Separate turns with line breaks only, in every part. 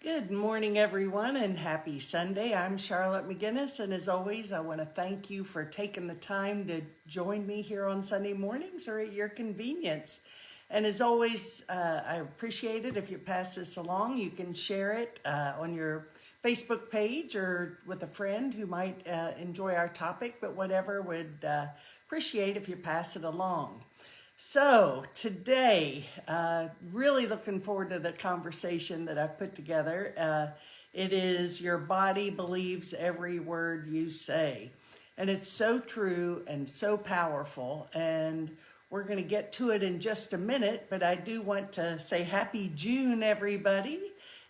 Good morning, everyone, and happy Sunday. I'm Charlotte McGinnis, and as always, I want to thank you for taking the time to join me here on Sunday mornings or at your convenience. And as always, I appreciate it if you pass this along. You can share it on your Facebook page or with a friend who might enjoy our topic, but whatever, would appreciate if you pass it along. So today, really looking forward to the conversation that I've put together. It is your body believes every word you say. And it's so true and so powerful. And we're going to get to it in just a minute, but I do want to say happy June, everybody.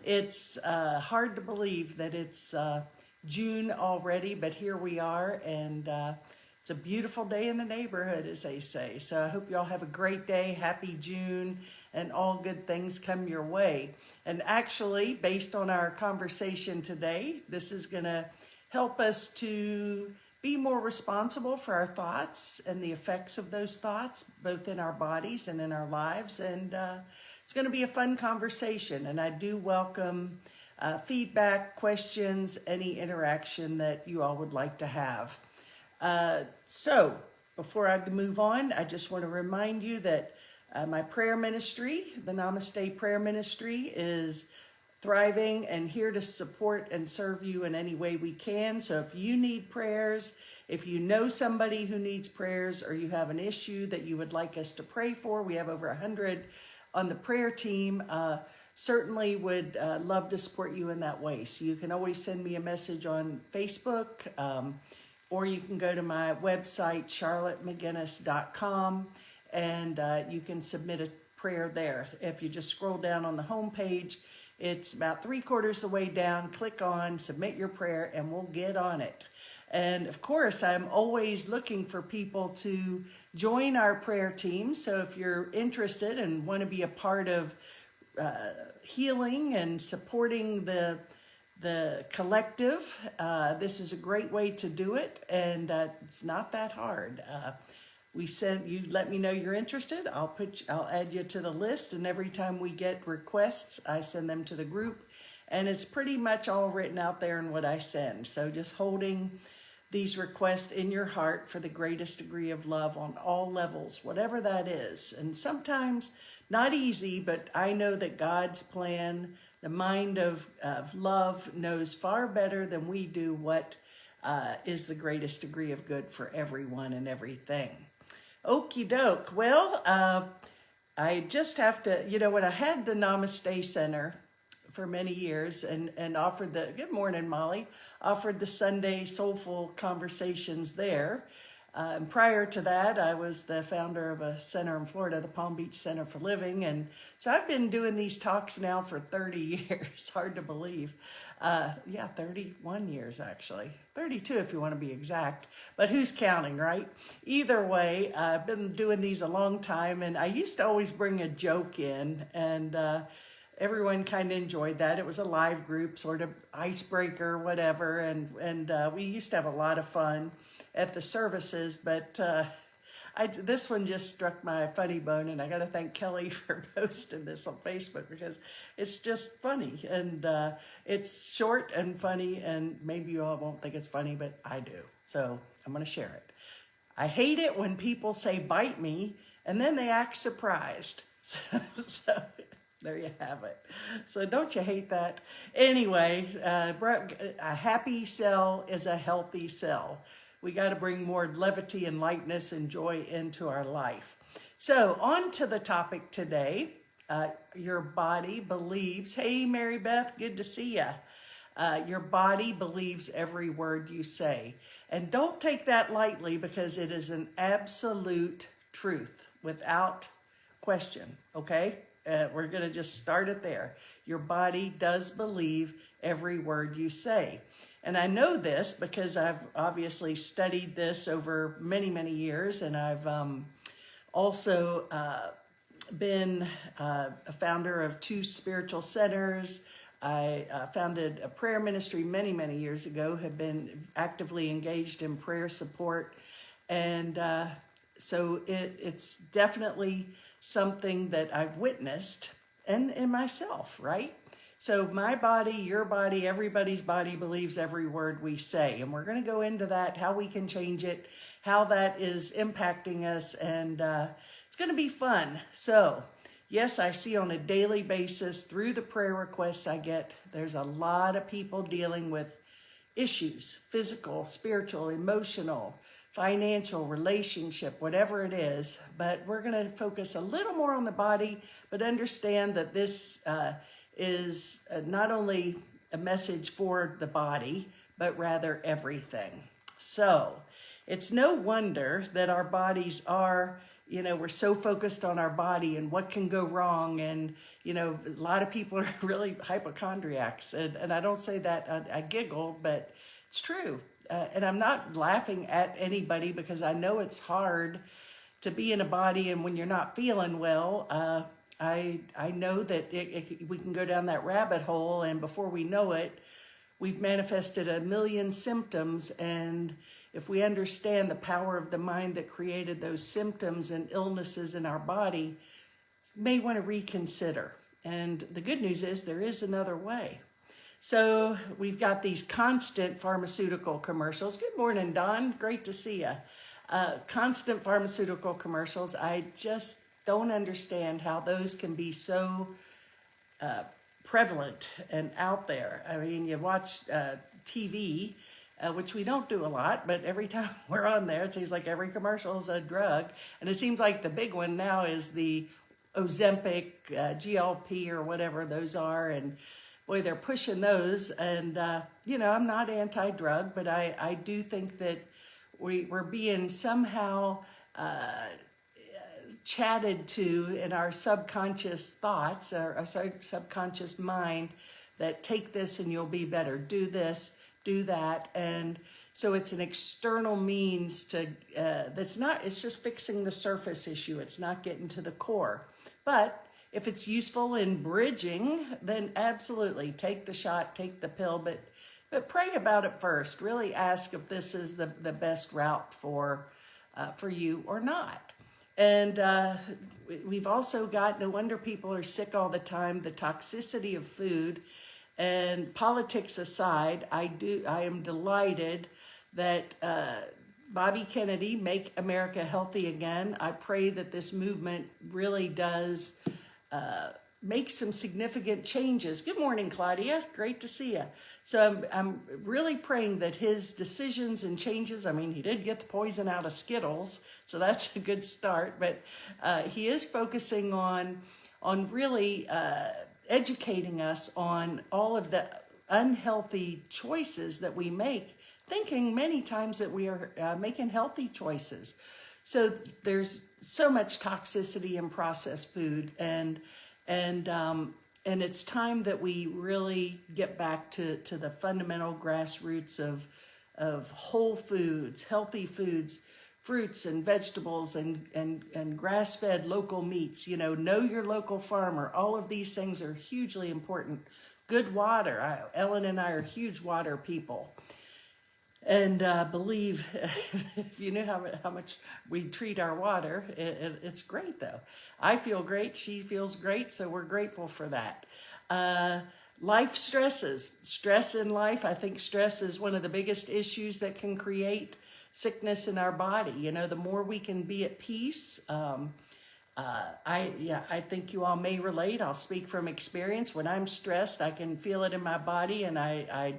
It's hard to believe that it's June already, but here we are, and it's a beautiful day in the neighborhood, as they say. So I hope you all have a great day, happy June, and all good things come your way. And actually, based on our conversation today, this is going to help us to be more responsible for our thoughts and the effects of those thoughts, both in our bodies and in our lives. And it's going to be a fun conversation. And I do welcome feedback, questions, any interaction that you all would like to have. So before I move on, I just want to remind you that my prayer ministry, the Namaste Prayer Ministry, is thriving and here to support and serve you in any way we can. So if you need prayers, if you know somebody who needs prayers, or you have an issue that you would like us to pray for, we have over 100 on the prayer team. Certainly would love to support you in that way. So you can always send me a message on Facebook, or you can go to my website, charlottemcginnis.com, and you can submit a prayer there. If you just scroll down on the home page, it's about 3/4 the way down. Click on submit your prayer, and we'll get on it. And of course, I'm always looking for people to join our prayer team. So if you're interested and want to be a part of healing and supporting the collective, this is a great way to do it, and it's not that hard. You let me know you're interested. I'll add you to the list, and every time we get requests, I send them to the group, and it's pretty much all written out there in what I send. So just holding these requests in your heart for the greatest degree of love on all levels, whatever that is. And sometimes not easy, but I know that God's plan, the mind of love, knows far better than we do what is the greatest degree of good for everyone and everything. Okie doke. Well, I just have to, when I had the Namaste Center for many years and offered good morning, Molly, offered the Sunday soulful conversations there. And prior to that, I was the founder of a center in Florida, the Palm Beach Center for Living. And so I've been doing these talks now for 30 years. Hard to believe. 31 years, actually. 32 if you want to be exact. But who's counting, right? Either way, I've been doing these a long time. And I used to always bring a joke in. And everyone kind of enjoyed that. It was a live group, sort of icebreaker, whatever. And we used to have a lot of fun at the services, but this one just struck my funny bone, and I got to thank Kelly for posting this on Facebook because it's just funny, and it's short and funny, and maybe you all won't think it's funny, but I do, so I'm going to share it. I hate it when people say bite me, and then they act surprised. So there you have it. So don't you hate that? Anyway, a happy cell is a healthy cell. We got to bring more levity and lightness and joy into our life. So on to the topic today. Your body believes. Hey, Mary Beth, good to see ya. Your body believes every word you say. And don't take that lightly because it is an absolute truth without question, okay? We're going to just start it there. Your body does believe every word you say. And I know this because I've obviously studied this over many, many years. And I've also been a founder of 2 spiritual centers. I founded a prayer ministry many, many years ago, have been actively engaged in prayer support. And so it's definitely something that I've witnessed and in myself, right? So my body, your body, everybody's body believes every word we say. And we're going to go into that, how we can change it, how that is impacting us. And it's going to be fun. So yes, I see on a daily basis through the prayer requests I get, there's a lot of people dealing with issues, physical, spiritual, emotional, financial, relationship, whatever it is. But we're going to focus a little more on the body, but understand that this is not only a message for the body, but rather everything. So it's no wonder that our bodies are, we're so focused on our body and what can go wrong. And, a lot of people are really hypochondriacs. And I don't say that, I giggle, but it's true. And I'm not laughing at anybody because I know it's hard to be in a body, and when you're not feeling well, I know that we can go down that rabbit hole, and before we know it, we've manifested a million symptoms. And if we understand the power of the mind that created those symptoms and illnesses in our body, you may want to reconsider. And the good news is there is another way. So we've got these constant pharmaceutical commercials. Good morning, Don. Great to see you. Constant pharmaceutical commercials. I just don't understand how those can be so prevalent and out there. I mean, you watch TV, which we don't do a lot, but every time we're on there, it seems like every commercial is a drug. And it seems like the big one now is the Ozempic, GLP, or whatever those are. And boy, they're pushing those. And, I'm not anti-drug, but I do think that we're being somehow chatted to in our subconscious thoughts, or our subconscious mind, that take this and you'll be better, do this, do that. And so it's an external means to, it's just fixing the surface issue. It's not getting to the core. But if it's useful in bridging, then absolutely take the shot, take the pill, but pray about it first. Really ask if this is the best route for you or not. And we've also got, no wonder people are sick all the time, the toxicity of food. And politics aside, I am delighted that Bobby Kennedy, Make America Healthy Again. I pray that this movement really does make some significant changes. Good morning, Claudia. Great to see you. So I'm really praying that his decisions and changes, I mean, he did get the poison out of Skittles, so that's a good start, but he is focusing on really educating us on all of the unhealthy choices that we make, thinking many times that we are making healthy choices. So there's so much toxicity in processed food, and it's time that we really get back to the fundamental grassroots of whole foods, healthy foods, fruits and vegetables, and grass-fed local meats. Know your local farmer. All of these things are hugely important. Good water. Ellen and I are huge water people. And believe, if you knew how much we treat our water, it's great though. I feel great, she feels great, so we're grateful for that. Life stresses. Stress in life, I think stress is one of the biggest issues that can create sickness in our body. The more we can be at peace, I think you all may relate. I'll speak from experience. When I'm stressed, I can feel it in my body, and I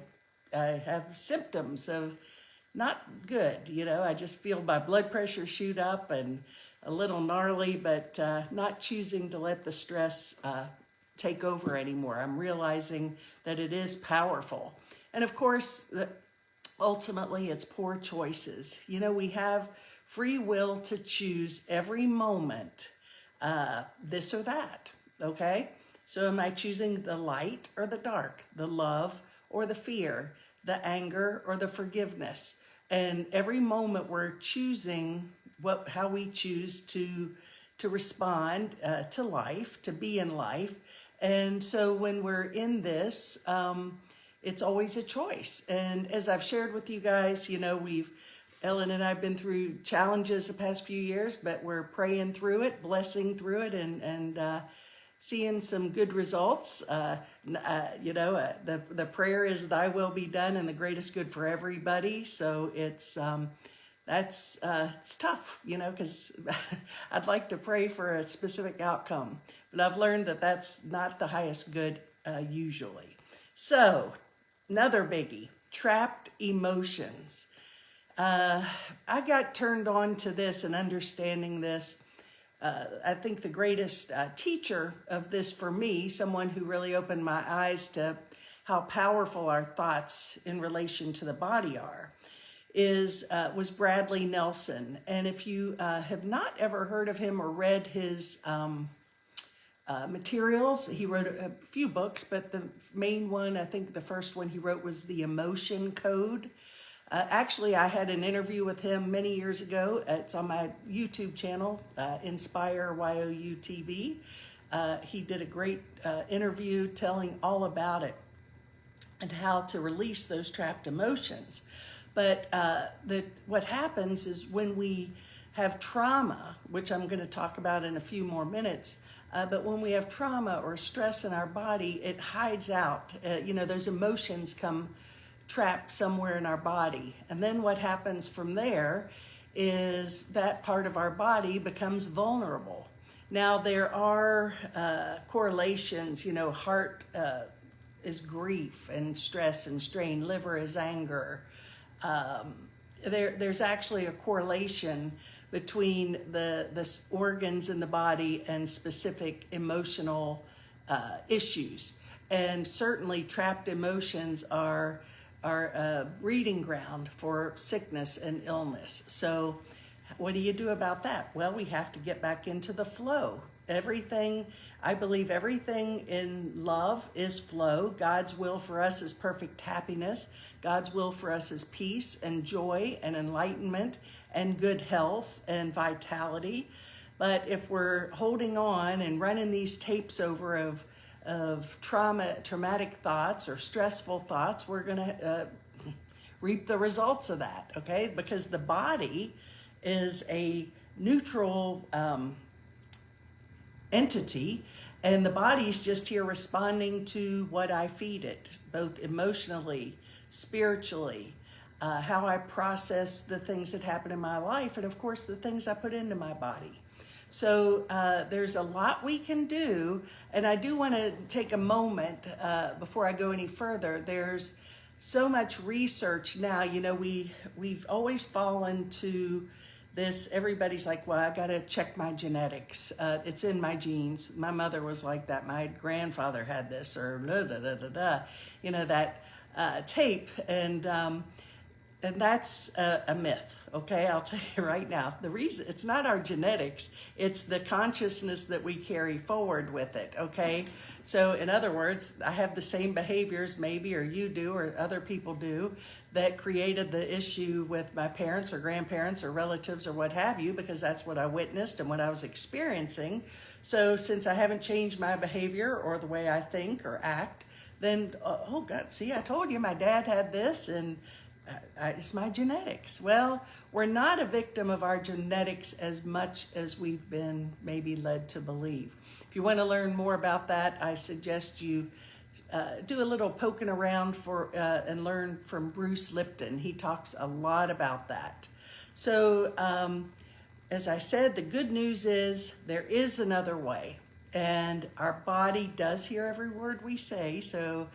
have symptoms of not good. I just feel my blood pressure shoot up and a little gnarly, but not choosing to let the stress take over anymore. I'm realizing that it is powerful. And of course, ultimately, it's poor choices. We have free will to choose every moment, this or that, okay? So am I choosing the light or the dark, the love or the fear, the anger or the forgiveness? And every moment we're choosing how we choose to respond to life, to be in life. And so when we're in this, it's always a choice. And as I've shared with you guys, Ellen and I have been through challenges the past few years, but we're praying through it, blessing through it, and seeing some good results. The prayer is thy will be done and the greatest good for everybody. So it's tough, because I'd like to pray for a specific outcome, but I've learned that that's not the highest good usually. So another biggie, trapped emotions. I got turned on to this and understanding this. I think the greatest teacher of this for me, someone who really opened my eyes to how powerful our thoughts in relation to the body are, was Bradley Nelson. And if you have not ever heard of him or read his materials, he wrote a few books, but the main one, I think the first one he wrote was The Emotion Code. Actually, I had an interview with him many years ago. It's on my YouTube channel, Inspire YOU TV. He did a great interview telling all about it and how to release those trapped emotions. But what happens is when we have trauma, which I'm going to talk about in a few more minutes, but when we have trauma or stress in our body, it hides out. Those emotions come trapped somewhere in our body. And then what happens from there is that part of our body becomes vulnerable. Now there are correlations, heart is grief and stress and strain, liver is anger. There's actually a correlation between the organs in the body and specific emotional issues. And certainly trapped emotions are a breeding ground for sickness and illness. So what do you do about that? Well, we have to get back into the flow. I believe everything in love is flow. God's will for us is perfect happiness. God's will for us is peace and joy and enlightenment and good health and vitality. But if we're holding on and running these tapes over of traumatic thoughts or stressful thoughts, we're going to reap the results of that, okay? Because the body is a neutral entity, and the body's just here responding to what I feed it, both emotionally, spiritually, how I process the things that happen in my life, and of course the things I put into my body. So there's a lot we can do, and I do want to take a moment before I go any further. There's so much research now. We've always fallen to this. Everybody's like, well, I got to check my genetics. It's in my genes. My mother was like that. My grandfather had this, or da da da da da. That tape, and that's a myth, okay? I'll tell you right now. The reason, it's not our genetics, it's the consciousness that we carry forward with it, okay? So in other words, I have the same behaviors maybe, or you do, or other people do, that created the issue with my parents or grandparents or relatives or what have you, because that's what I witnessed and what I was experiencing. So since I haven't changed my behavior or the way I think or act, then, oh God, see, I told you my dad had this, and it's my genetics. Well, we're not a victim of our genetics as much as we've been maybe led to believe. If you want to learn more about that, I suggest you do a little poking around and learn from Bruce Lipton. He talks a lot about that. So, as I said, the good news is there is another way, and our body does hear every word we say. So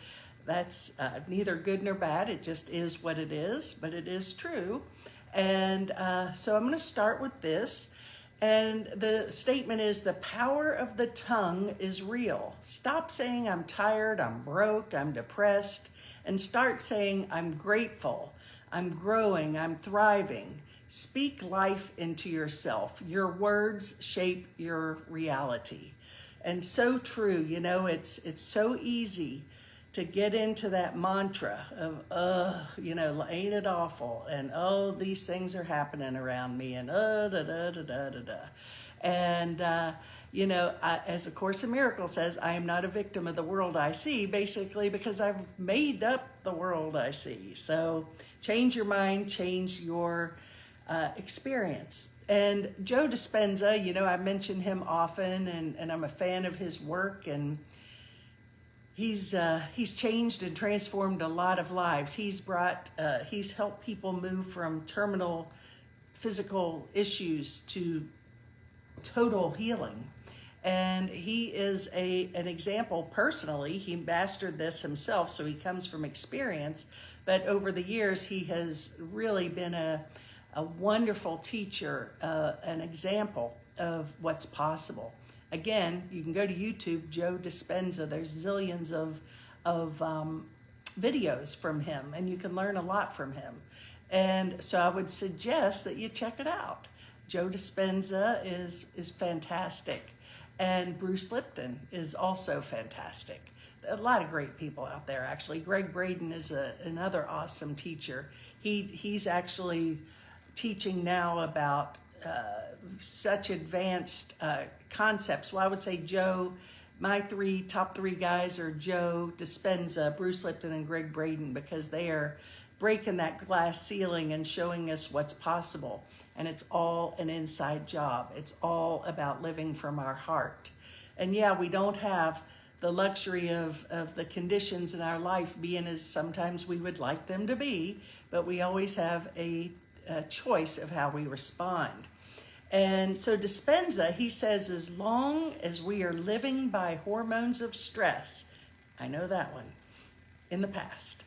that's neither good nor bad. It just is what it is, but it is true. And so I'm going to start with this. And the statement is, the power of the tongue is real. Stop saying I'm tired, I'm broke, I'm depressed, and start saying I'm grateful, I'm growing, I'm thriving. Speak life into yourself. Your words shape your reality. And so true, it's so easy to get into that mantra of, ain't it awful? And, oh, these things are happening around me, and, da, da, da, da, da, da. And, as A Course in Miracles says, I am not a victim of the world I see, basically because I've made up the world I see. So change your mind, change your experience. And Joe Dispenza, you know, I mention him often, and I'm a fan of his work, and he's changed and transformed a lot of lives. He's helped people move from terminal physical issues to total healing. And he is an example personally. He mastered this himself, so he comes from experience. But over the years, he has really been a wonderful teacher, an example of what's possible. Again, you can go to YouTube, Joe Dispenza. There's zillions of videos from him, and you can learn a lot from him. And so I would suggest that you check it out. Joe Dispenza is fantastic. And Bruce Lipton is also fantastic. A lot of great people out there, actually. Greg Braden is another awesome teacher. He's actually teaching now about such advanced concepts. Well, I would say Joe, my top three guys are Joe Dispenza, Bruce Lipton, and Greg Braden, because they are breaking that glass ceiling and showing us what's possible. And it's all an inside job. It's all about living from our heart. And yeah, we don't have the luxury of the conditions in our life being as sometimes we would like them to be, but we always have a choice of how we respond. And so Dispenza, he says, as long as we are living by hormones of stress, I know that one, in the past,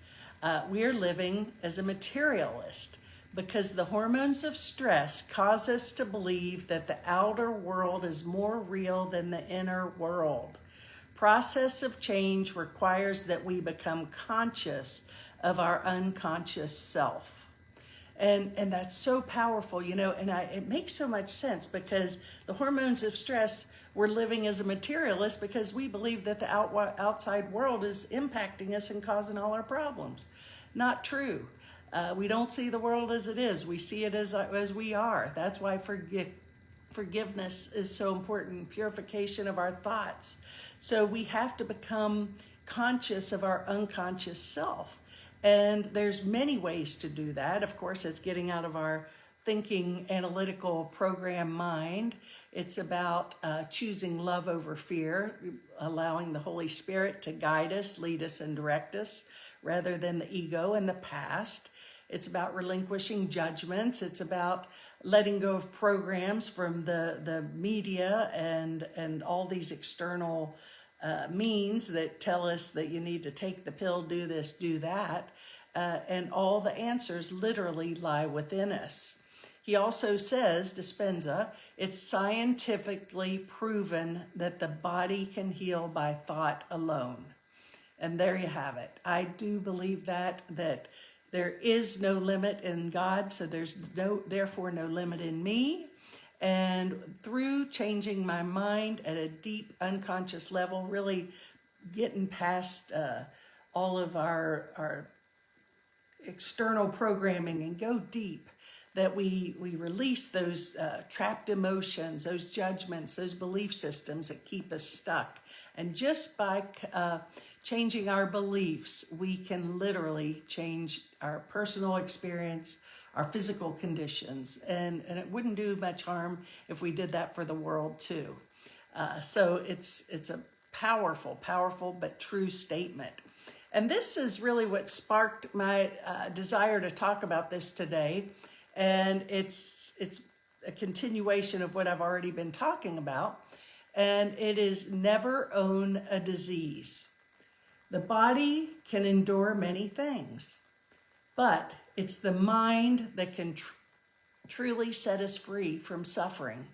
we are living as a materialist, because the hormones of stress cause us to believe that the outer world is more real than the inner world. Process of change requires that we become conscious of our unconscious self. And that's so powerful, you know, and it makes so much sense, because the hormones of stress, we're living as a materialist because we believe that the outside world is impacting us and causing all our problems. Not true. We don't see the world as it is. We see it as we are. That's why forgiveness is so important, purification of our thoughts. So we have to become conscious of our unconscious self. And there's many ways to do that. Of course, it's getting out of our thinking, analytical program mind. It's about choosing love over fear, allowing the Holy Spirit to guide us, lead us, and direct us, rather than the ego and the past. It's about relinquishing judgments. It's about letting go of programs from the media and all these external means that tell us that you need to take the pill, do this, do that. And all the answers literally lie within us. He also says, Dispenza, it's scientifically proven that the body can heal by thought alone. And there you have it. I do believe that there is no limit in God, so there's therefore no limit in me. And through changing my mind at a deep unconscious level, really getting past all of our external programming and go deep, that we release those trapped emotions, those judgments, those belief systems that keep us stuck. And just by changing our beliefs, we can literally change our personal experience, our physical conditions, and it wouldn't do much harm if we did that for the world too. So it's a powerful, powerful but true statement. And this is really what sparked my desire to talk about this today. And it's a continuation of what I've already been talking about. And it is never own a disease. The body can endure many things, but it's the mind that can truly set us free from suffering.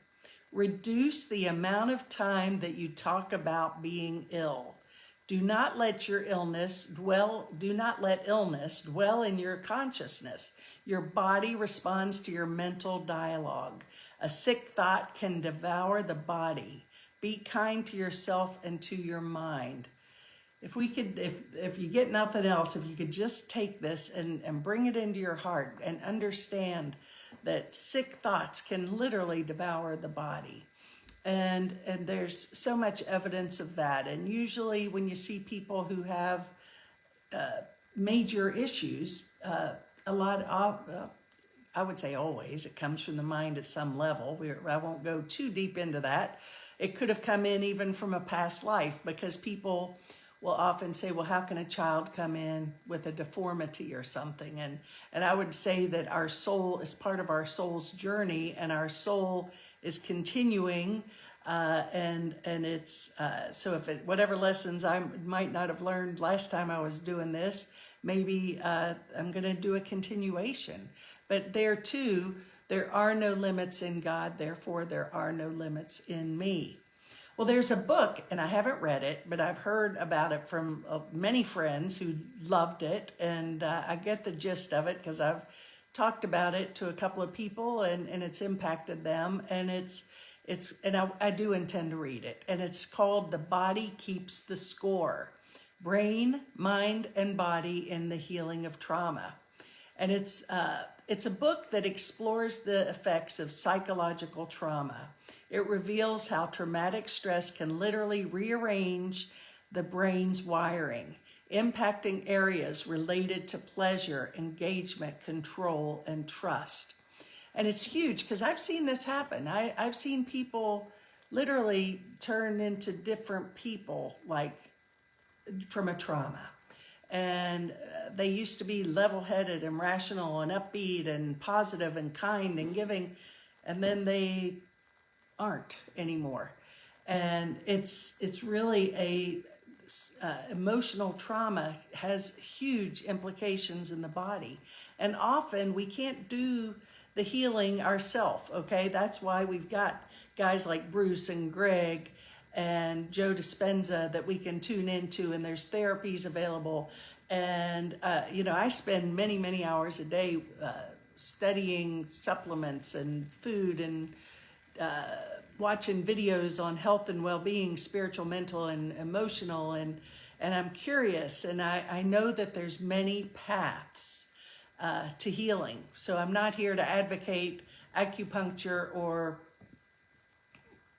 Reduce the amount of time that you talk about being ill. Do not let illness dwell in your consciousness. Your body responds to your mental dialogue. A sick thought can devour the body. Be kind to yourself and to your mind. If you get nothing else, if you could just take this and bring it into your heart and understand that sick thoughts can literally devour the body. And there's so much evidence of that. And usually when you see people who have major issues, a lot of I would say always, it comes from the mind at some level. I won't go too deep into that. It could have come in even from a past life, because people will often say, well, how can a child come in with a deformity or something? And I would say that our soul is part of our soul's journey, and our soul is continuing. And it's, so if whatever lessons I might not have learned last time I was doing this, maybe I'm going to do a continuation. But there too, there are no limits in God, therefore there are no limits in me. Well, there's a book, and I haven't read it, but I've heard about it from many friends who loved it, and I get the gist of it because I've talked about it to a couple of people, and it's impacted them, and I do intend to read it, and it's called The Body Keeps the Score: Brain, Mind, and Body in the Healing of Trauma. And it's a book that explores the effects of psychological trauma. It reveals how traumatic stress can literally rearrange the brain's wiring, impacting areas related to pleasure, engagement, control, and trust. And it's huge because I've seen this happen. I've seen people literally turn into different people, like from a trauma. And they used to be level-headed and rational and upbeat and positive and kind and giving, and then they aren't anymore. And it's really emotional trauma has huge implications in the body. And often we can't do the healing ourselves, okay? That's why we've got guys like Bruce and Greg and Joe Dispenza that we can tune into, and there's therapies available. And, I spend many, many hours a day studying supplements and food and watching videos on health and well-being, spiritual, mental, and emotional. And I'm curious, and I know that there's many paths to healing. So I'm not here to advocate acupuncture or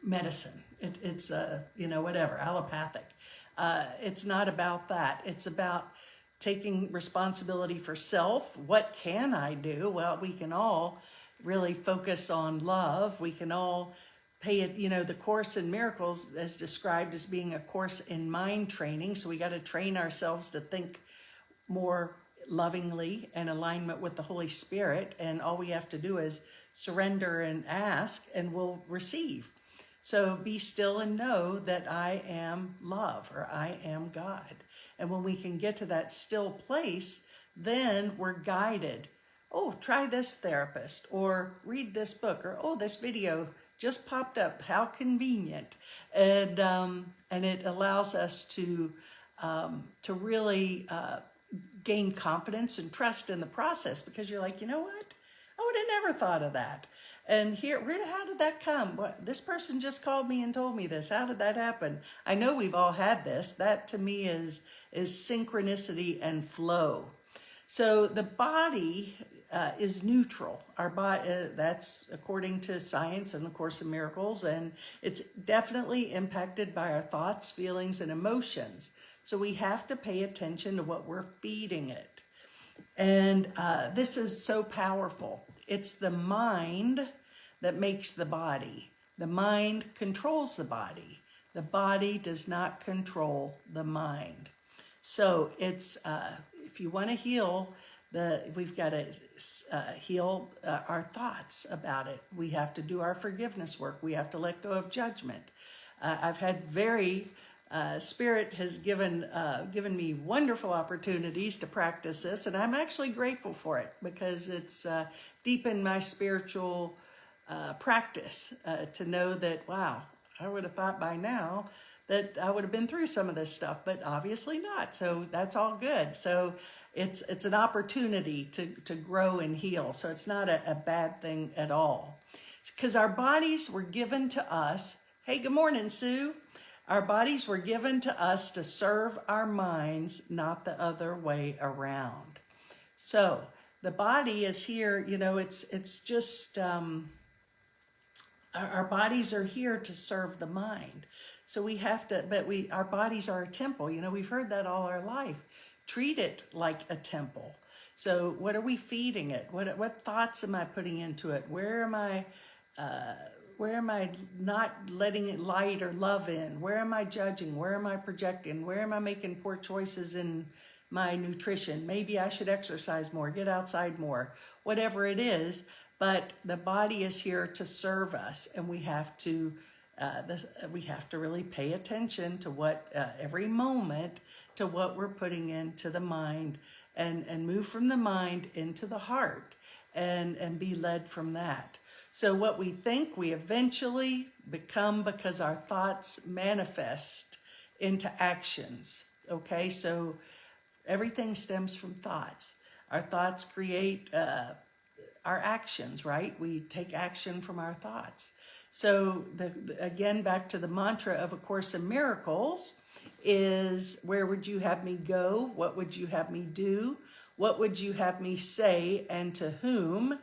medicine. It's whatever, allopathic. It's not about that. It's about taking responsibility for self. What can I do? Well, we can all really focus on love. We can all pay it, the Course in Miracles is described as being a course in mind training. So we got to train ourselves to think more lovingly in alignment with the Holy Spirit. And all we have to do is surrender and ask, and we'll receive. So be still and know that I am love, or I am God. And when we can get to that still place, then we're guided. Oh, try this therapist, or read this book, or oh, this video just popped up. How convenient. And it allows us to really gain confidence and trust in the process, because you're like, you know what? I would have never thought of that. And how did that come? This person just called me and told me this. How did that happen? I know we've all had this. That to me is synchronicity and flow. So the body is neutral. Our body, that's according to science and the Course in Miracles, and it's definitely impacted by our thoughts, feelings, and emotions. So we have to pay attention to what we're feeding it. And this is so powerful. It's the mind that makes the body. The mind controls the body. The body does not control the mind. So it's, if you want to heal, we've got to heal our thoughts about it. We have to do our forgiveness work. We have to let go of judgment. I've had Spirit has given me wonderful opportunities to practice this, and I'm actually grateful for it, because it's deepened my spiritual practice to know that, wow, I would have thought by now that I would have been through some of this stuff, but obviously not. So that's all good. So it's an opportunity to grow and heal. So it's not a bad thing at all, because our bodies were given to us. Hey, good morning, Sue. Our bodies were given to us to serve our minds, not the other way around. So the body is here, it's just, our bodies are here to serve the mind. So we have to, our bodies are a temple. We've heard that all our life. Treat it like a temple. So what are we feeding it? What thoughts am I putting into it? Where am I not letting light or love in? Where am I judging? Where am I projecting? Where am I making poor choices in my nutrition? Maybe I should exercise more, get outside more, whatever it is. But the body is here to serve us, and we have to really pay attention to what every moment to what we're putting into the mind, and move from the mind into the heart, and be led from that. So what we think, we eventually become, because our thoughts manifest into actions. Okay, so everything stems from thoughts. Our thoughts create our actions, right? We take action from our thoughts. So again, back to the mantra of A Course in Miracles is, where would you have me go? What would you have me do? What would you have me say, and to whom?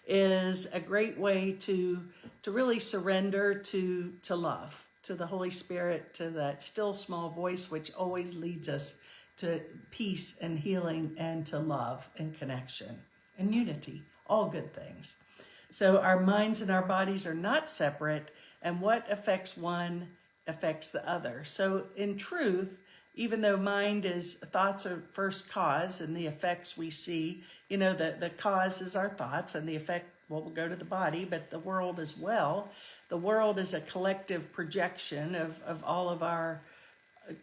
Is a great way to really surrender to love, to the Holy Spirit, to that still small voice, which always leads us to peace and healing, and to love and connection and unity, all good things. So our minds and our bodies are not separate, and what affects one affects the other. So in truth, even though thoughts are first cause, and the effects we see, the cause is our thoughts, and the effect will go to the body, but the world as well. The world is a collective projection of all of our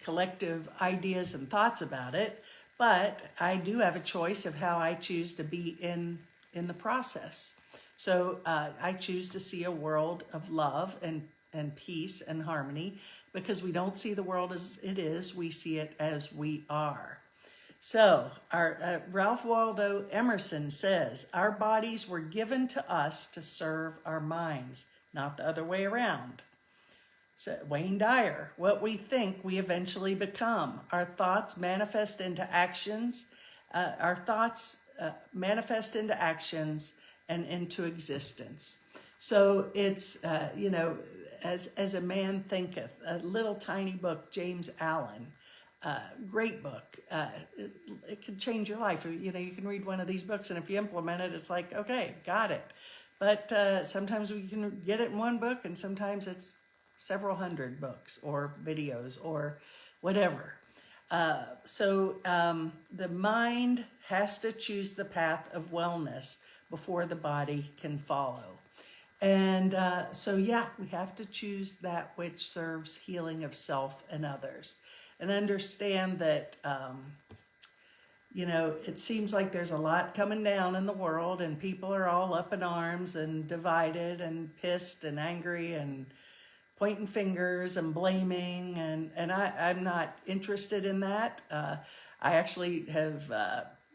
collective ideas and thoughts about it. But I do have a choice of how I choose to be in the process. So I choose to see a world of love and peace and harmony, because we don't see the world as it is, we see it as we are. So our Ralph Waldo Emerson says, our bodies were given to us to serve our minds, not the other way around. So Wayne Dyer, what we think, we eventually become. Our thoughts manifest into actions. Manifest into actions and into existence. So it's, as a man thinketh, a little tiny book, James Allen, great book. It can change your life. You can read one of these books, and if you implement it, it's like, okay, got it. But sometimes we can get it in one book, and sometimes it's several hundred books or videos or whatever. So the mind has to choose the path of wellness before the body can follow. And we have to choose that which serves healing of self and others. And understand that, it seems like there's a lot coming down in the world, and people are all up in arms and divided and pissed and angry and pointing fingers and blaming. And I'm not interested in that. I actually have...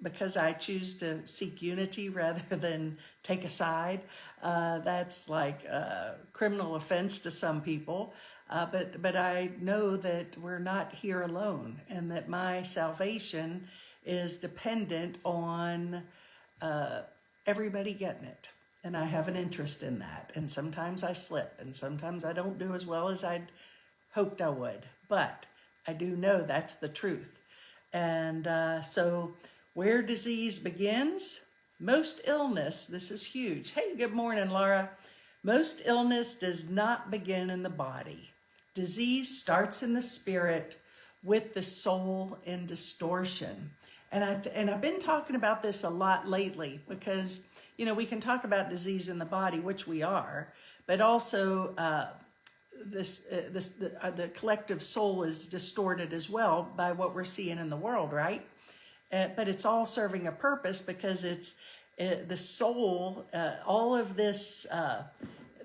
because I choose to seek unity rather than take a side. That's like a criminal offense to some people. But I know that we're not here alone, and that my salvation is dependent on everybody getting it. And I have an interest in that. And sometimes I slip, and sometimes I don't do as well as I'd hoped I would. But I do know that's the truth. And so where disease begins, most illness, this is huge. Hey, good morning, Laura. Most illness does not begin in the body. Disease starts in the spirit, with the soul in distortion. And I've been talking about this a lot lately, because, we can talk about disease in the body, which we are, but also the collective soul is distorted as well by what we're seeing in the world, right? But it's all serving a purpose, because it's the soul, all of this,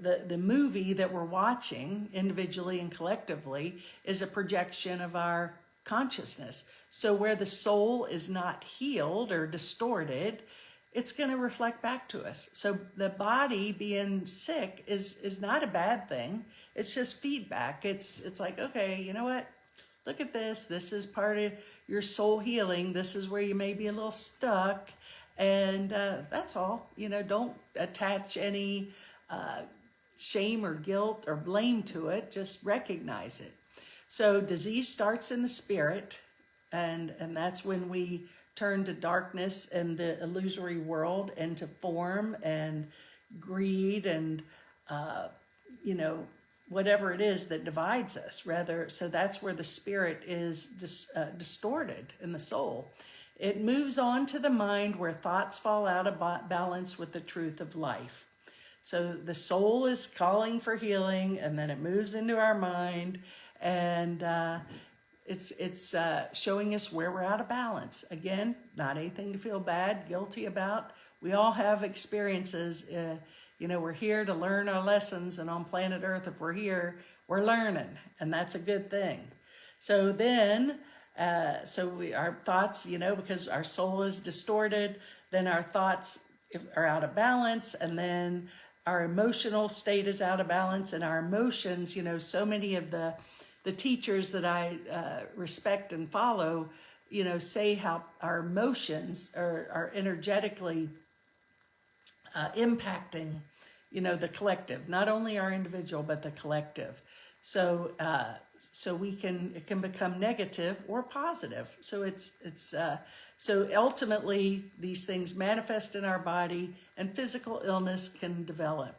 the movie that we're watching individually and collectively is a projection of our consciousness. So where the soul is not healed or distorted, it's going to reflect back to us. So the body being sick is not a bad thing. It's just feedback. It's like, okay, you know what? Look at this. This is part of your soul healing. This is where you may be a little stuck. And that's all. Don't attach any shame or guilt or blame to it. Just recognize it. So disease starts in the spirit. And that's when we turn to darkness and the illusory world, and to form and greed and you know, whatever it is that divides us, rather. So that's where the spirit is distorted in the soul. It moves on to the mind, where thoughts fall out of balance with the truth of life. So the soul is calling for healing, and then it moves into our mind, and it's showing us where we're out of balance. Again, not anything to feel bad, guilty about. We all have experiences. You know, we're here to learn our lessons, and on planet Earth, if we're here, we're learning, and that's a good thing. So then, our thoughts, you know, because our soul is distorted, then our thoughts are out of balance, and then our emotional state is out of balance, and our emotions, you know, so many of the teachers that I respect and follow, you know, say how our emotions are energetically impacting, you know, the collective, not only our individual, but the collective. So, it can become negative or positive. So so ultimately these things manifest in our body, and physical illness can develop.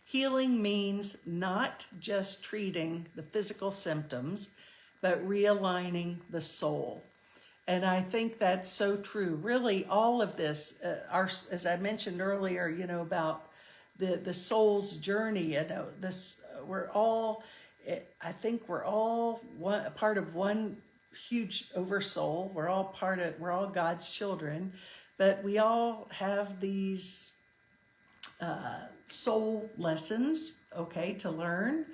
Healing means not just treating the physical symptoms, but realigning the soul. And I think that's so true. Really, all of this, as I mentioned earlier, you know, about the soul's journey. You know, I think we're all a part of one huge oversoul. We're all God's children, but we all have these soul lessons, okay, to learn,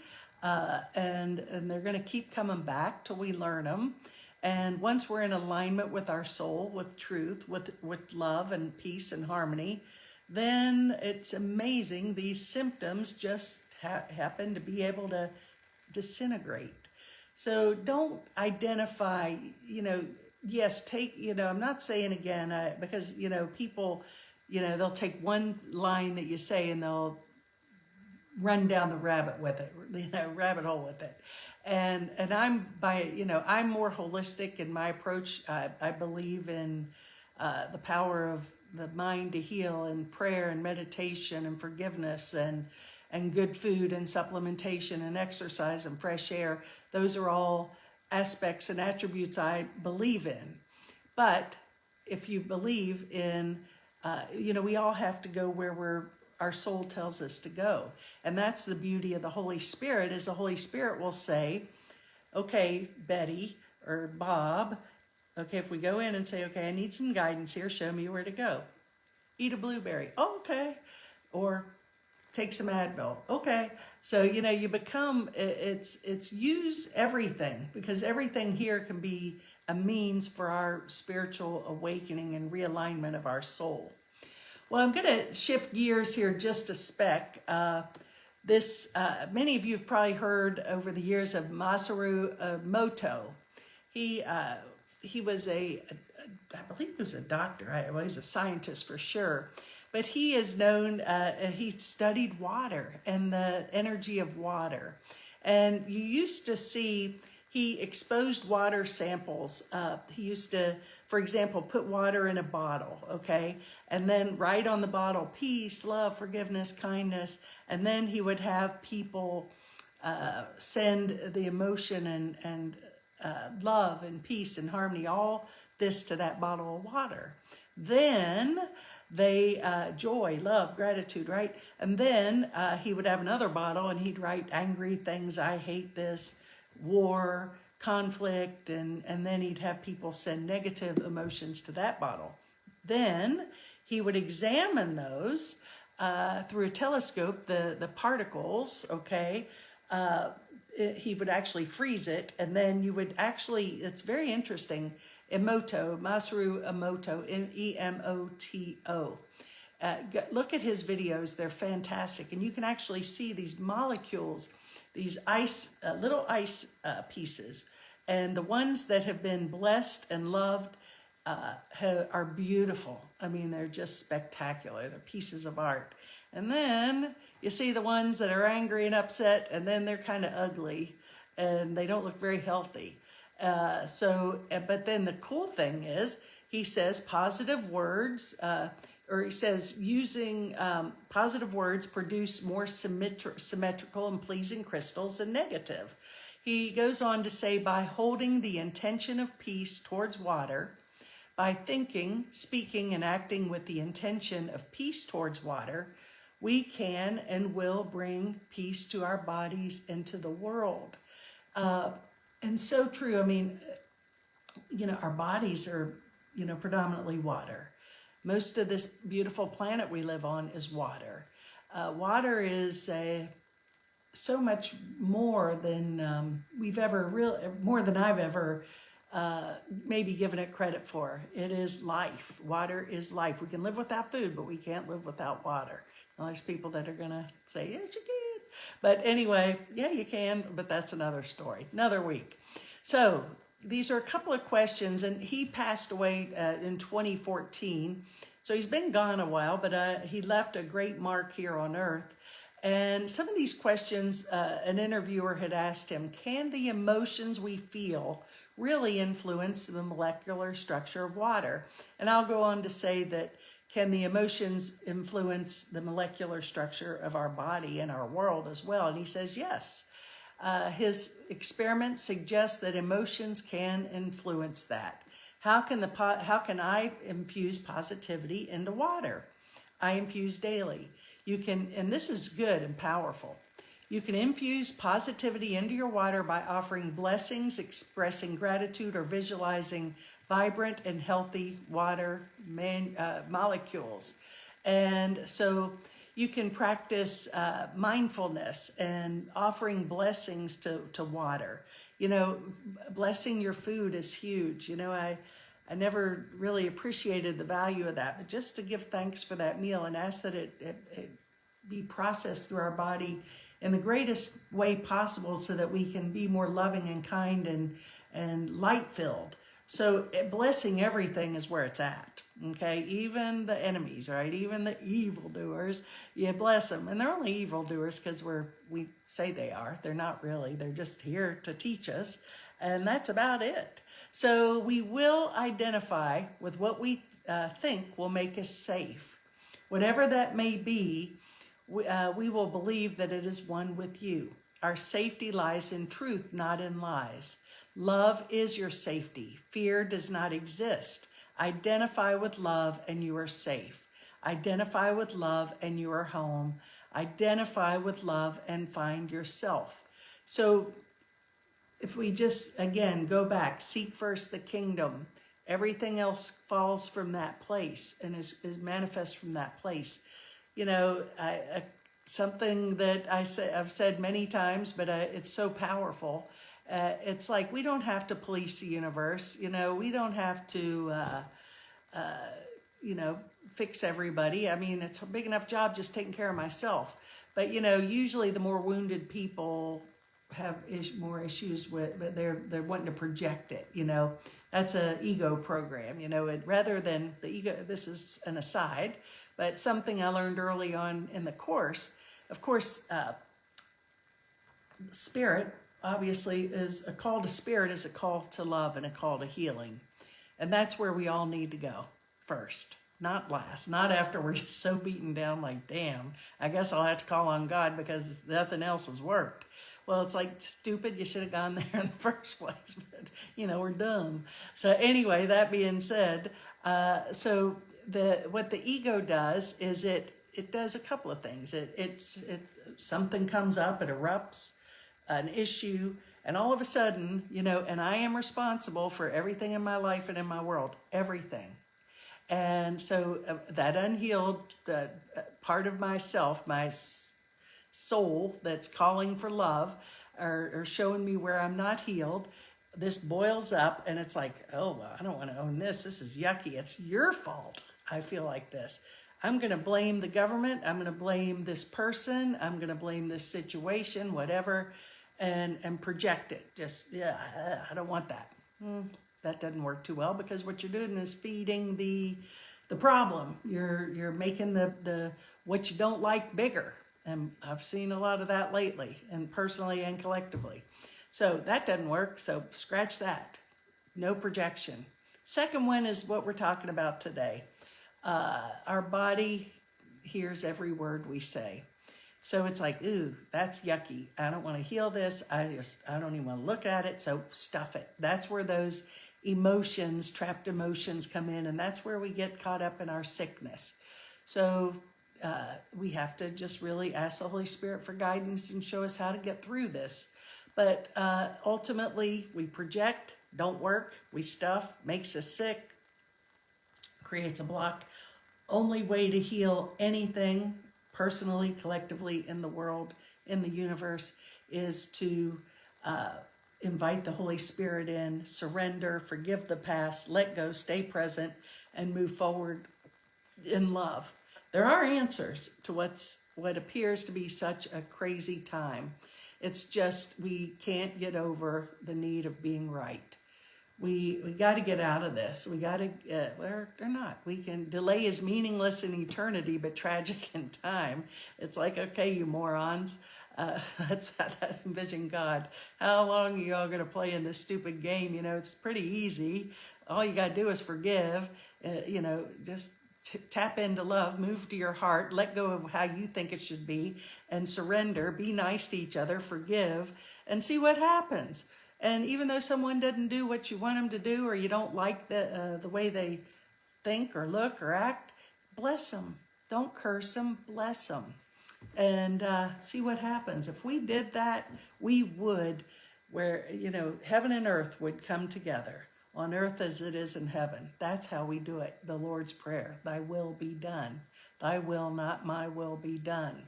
and they're going to keep coming back till we learn them. And once we're in alignment with our soul, with truth, with love and peace and harmony, then it's amazing. These symptoms just happen to be able to disintegrate. So don't identify, you know, yes, you know, I'm not saying again, because, you know, people, you know, they'll take one line that you say and they'll run down the rabbit hole with it. And I'm I'm more holistic in my approach. I believe in the power of the mind to heal, and prayer and meditation and forgiveness and good food and supplementation and exercise and fresh air. Those are all aspects and attributes I believe in. But if you believe in, you know, we all have to go where our soul tells us to go. And that's the beauty of the Holy Spirit, is the Holy Spirit will say, okay, Betty or Bob, okay, if we go in and say, okay, I need some guidance here, show me where to go. Eat a blueberry. Oh, okay. Or take some Advil. Okay. So, you know, you become, it's use everything, because everything here can be a means for our spiritual awakening and realignment of our soul. Well, I'm going to shift gears here just a speck. Many of you have probably heard over the years of Masaru Emoto. He was I believe he was a doctor. He was a scientist for sure. But he is known, he studied water and the energy of water. And you used to see, he exposed water samples. He used to, for example, put water in a bottle, okay? And then write on the bottle, peace, love, forgiveness, kindness. And then he would have people send the emotion and love and peace and harmony, all this to that bottle of water. Then they, joy, love, gratitude, right? And then he would have another bottle and he'd write angry things, I hate this, war, conflict, and then he'd have people send negative emotions to that bottle. Then he would examine those through a telescope, the particles, okay? He would actually freeze it, and then you would actually, it's very interesting, Masaru Emoto, Emoto. Look at his videos, they're fantastic. And you can actually see these molecules, these little ice pieces. And the ones that have been blessed and loved are beautiful. I mean, they're just spectacular. They're pieces of art. And then you see the ones that are angry and upset, and then they're kind of ugly, and they don't look very healthy. But then the cool thing is, he says positive words, or he says using positive words produce more symmetrical and pleasing crystals than negative. He goes on to say, by holding the intention of peace towards water, by thinking, speaking, and acting with the intention of peace towards water, we can and will bring peace to our bodies and to the world. And so true. I mean, our bodies are, predominantly water. Most of this beautiful planet we live on is water. Water is so much more than more than I've ever maybe given it credit for. It is life. Water is life. We can live without food, but we can't live without water. Well, there's people that are going to say, yes, you can. But anyway, yeah, you can, but that's another story, another week. So these are a couple of questions, and he passed away in 2014. So he's been gone a while, but he left a great mark here on earth. And some of these questions, an interviewer had asked him, can the emotions we feel really influence the molecular structure of water? And I'll go on to say that, can the emotions influence the molecular structure of our body and our world as well? And he says yes. His experiments suggest that emotions can influence that. How can I infuse positivity into water? I infuse daily. You can, and this is good and powerful. You can infuse positivity into your water by offering blessings, expressing gratitude, or visualizing vibrant and healthy water molecules. And so you can practice mindfulness and offering blessings to water. Blessing your food is huge. I never really appreciated the value of that, but just to give thanks for that meal and ask that it be processed through our body in the greatest way possible so that we can be more loving and kind and light-filled. So blessing everything is where it's at, okay? Even the enemies, right? Even the evildoers, you bless them. And they're only evildoers because we say they are. They're not really. They're just here to teach us, and that's about it. So we will identify with what we think will make us safe. Whatever that may be, we will believe that it is one with you. Our safety lies in truth, not in lies. Love is your safety. Fear does not exist. Identify with love and you are safe. Identify with love and you are home. Identify with love and find yourself. So if we just, again, go back, seek first the kingdom, everything else falls from that place and is manifest from that place. Something that I've said many times, but it's so powerful. It's like we don't have to police the universe. We don't have to, fix everybody. I mean, it's a big enough job just taking care of myself. But, usually the more wounded people have more issues with, but they're wanting to project it. That's an ego program. Rather than the ego. This is an aside, but something I learned early on in the course. Of course, spirit. Obviously, is a call to spirit is a call to love and a call to healing. And that's where we all need to go first, not last, not after we're just so beaten down like, damn, I guess I'll have to call on God because nothing else has worked. Well, it's like, stupid, you should have gone there in the first place, but, we're dumb. So anyway, that being said, what the ego does is it does a couple of things. It's something comes up, it erupts, an issue, and all of a sudden, and I am responsible for everything in my life and in my world, everything. And so that unhealed part of myself, my soul that's calling for love or showing me where I'm not healed, this boils up and it's like, oh, well, I don't want to own this. This is yucky. It's your fault. I feel like this. I'm going to blame the government. I'm going to blame this person. I'm going to blame this situation, whatever. And project it. Just, I don't want that. That doesn't work too well because what you're doing is feeding the problem. You're making the what you don't like bigger. And I've seen a lot of that lately, and personally and collectively. So that doesn't work. So scratch that. No projection. Second one is what we're talking about today. Our body hears every word we say. So it's like, ooh, that's yucky. I don't want to heal this. I don't even want to look at it. So stuff it. That's where those emotions, trapped emotions come in. And that's where we get caught up in our sickness. So we have to just really ask the Holy Spirit for guidance and show us how to get through this. But ultimately, we project, don't work, we stuff, makes us sick, creates a block. Only way to heal anything, personally, collectively, in the world, in the universe, is to invite the Holy Spirit in, surrender, forgive the past, let go, stay present, and move forward in love. There are answers to what appears to be such a crazy time. It's just we can't get over the need of being right. We got to get out of this. We got to, or not. We can, delay is meaningless in eternity, but tragic in time. It's like, okay, you morons. That's how I envision God. How long are you all going to play in this stupid game? You know, it's pretty easy. All you got to do is forgive, just tap into love, move to your heart, let go of how you think it should be, and surrender, be nice to each other, forgive, and see what happens. And even though someone doesn't do what you want them to do, or you don't like the way they think or look or act, bless them. Don't curse them, bless them. And see what happens. If we did that, we would, heaven and earth would come together. On earth as it is in heaven. That's how we do it. The Lord's Prayer. Thy will be done. Thy will, not my will, be done.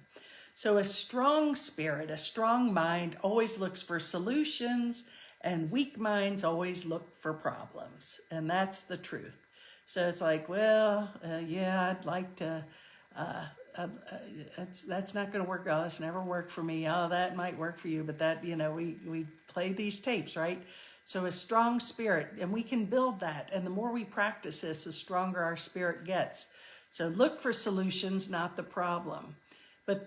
So a strong spirit, a strong mind always looks for solutions, and weak minds always look for problems. And that's the truth. So it's like, I'd like to, that's not going to work. Oh, that's never worked for me. Oh, that might work for you. But that, we play these tapes, right? So a strong spirit, and we can build that. And the more we practice this, the stronger our spirit gets. So look for solutions, not the problem.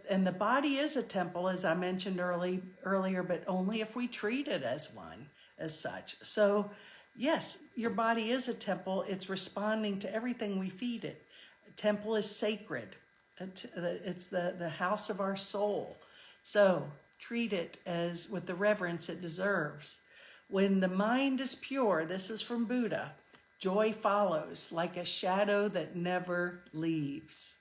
And the body is a temple, as I mentioned earlier, but only if we treat it as one, as such. So yes, your body is a temple. It's responding to everything we feed it. A temple is sacred. It's the house of our soul. So treat it as with the reverence it deserves. When the mind is pure, this is from Buddha, joy follows like a shadow that never leaves.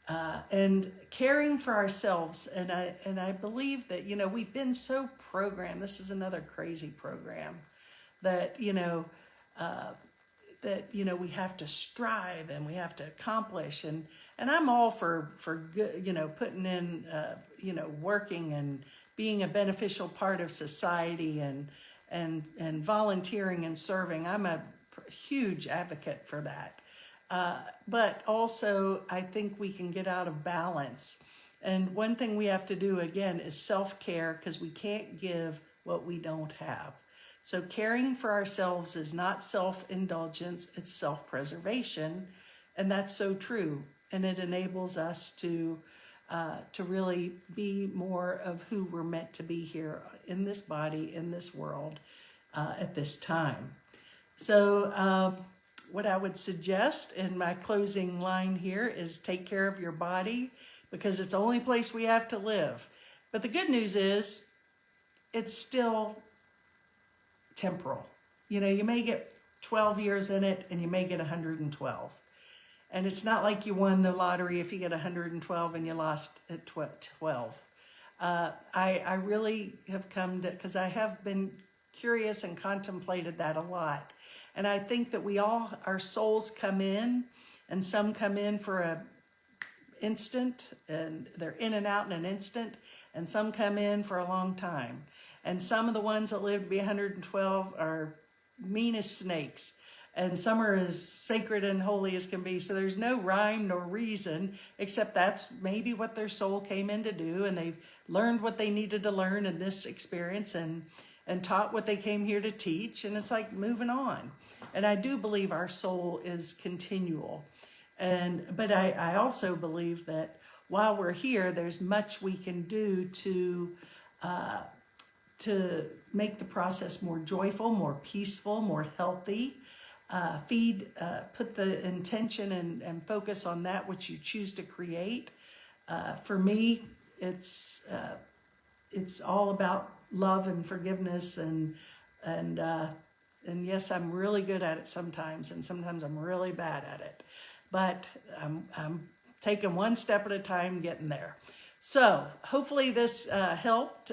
And caring for ourselves, and I believe that, we've been so programmed. This is another crazy program that, we have to strive and we have to accomplish. And I'm all for good, putting in, working and being a beneficial part of society and volunteering and serving. I'm a huge advocate for that. But also I think we can get out of balance. And one thing we have to do again is self-care, because we can't give what we don't have. So caring for ourselves is not self-indulgence, it's self-preservation. And that's so true. And it enables us to really be more of who we're meant to be here in this body, in this world, at this time. So what I would suggest in my closing line here is take care of your body, because it's the only place we have to live. But the good news is it's still temporal. You may get 12 years in it and you may get 112. And it's not like you won the lottery if you get 112 and you lost at 12. I really have come to, because I have been curious and contemplated that a lot. And I think that our souls come in, and some come in for an instant, and they're in and out in an instant, and some come in for a long time. And some of the ones that live to be 112 are mean as snakes. And some are as sacred and holy as can be. So there's no rhyme nor reason, except that's maybe what their soul came in to do. And they've learned what they needed to learn in this experience and taught what they came here to teach. And it's like moving on. And I do believe our soul is continual. But I also believe that while we're here, there's much we can do to to make the process more joyful, more peaceful, more healthy. Put the intention and focus on that which you choose to create. For me, it's all about love and forgiveness, and yes, I'm really good at it sometimes, and sometimes I'm really bad at it. But I'm taking one step at a time, getting there. So hopefully this helped,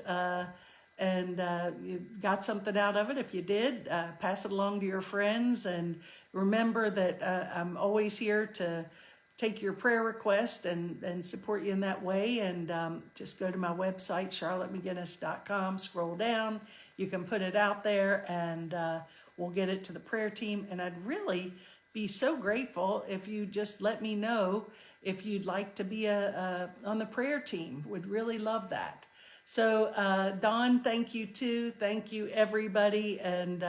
and you got something out of it. If you did, pass it along to your friends, and remember that I'm always here to take your prayer request and support you in that way. And just go to my website, charlottemcginnis.com, scroll down. You can put it out there, and we'll get it to the prayer team. And I'd really be so grateful if you just let me know if you'd like to be on the prayer team. Would really love that. So Dawn, thank you too. Thank you, everybody. And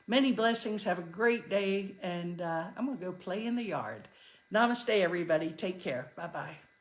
many blessings. Have a great day. And I'm going to go play in the yard. Namaste, everybody. Take care. Bye-bye.